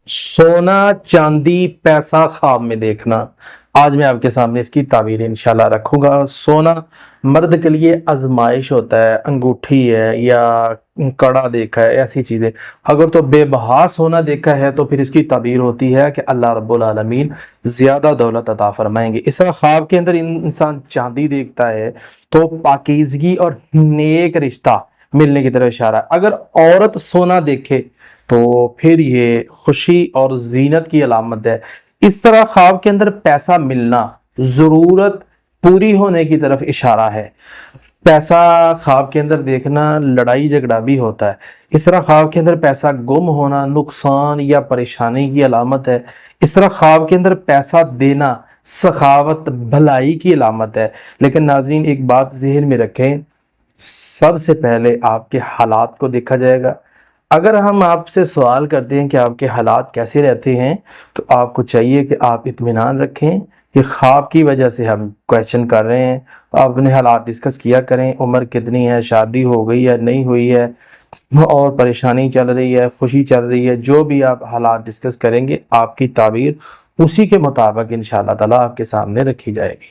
सोना चांदी पैसा ख्वाब में देखना। आज मैं आपके सामने इसकी ताबीर इंशाल्लाह रखूंगा। सोना मर्द के लिए आजमाइश होता है, अंगूठी है या कड़ा देखा है, ऐसी चीज़ें। अगर तो बेबहा सोना देखा है तो फिर इसकी ताबीर होती है कि अल्लाह रब्बुल आलमीन ज़्यादा दौलत अता फरमाएंगे। इस तरह ख्वाब के अंदर इंसान चांदी देखता है तो पाकीज़गी और नेक रिश्ता मिलने की तरफ इशारा है। अगर औरत सोना देखे तो फिर ये खुशी और जीनत की अलामत है। इस तरह ख्वाब के अंदर पैसा मिलना जरूरत पूरी होने की तरफ इशारा है। पैसा ख्वाब के अंदर देखना लड़ाई झगड़ा भी होता है। इस तरह ख्वाब के अंदर पैसा गुम होना नुकसान या परेशानी की अलामत है। इस तरह ख्वाब के अंदर पैसा देना सखावत भलाई की अलामत है। लेकिन नाजरीन एक बात जहन में रखें, सबसे पहले आपके हालात को देखा जाएगा। अगर हम आपसे सवाल करते हैं कि आपके हालात कैसे रहते हैं तो आपको चाहिए कि आप इत्मीनान रखें कि ख्वाब की वजह से हम क्वेश्चन कर रहे हैं। आप अपने हालात डिस्कस किया करें, उम्र कितनी है, शादी हो गई है नहीं हुई है, और परेशानी चल रही है, खुशी चल रही है, जो भी आप हालात डिस्कस करेंगे आपकी ताबीर उसी के मुताबिक इंशाअल्लाह ताला आपके सामने रखी जाएगी।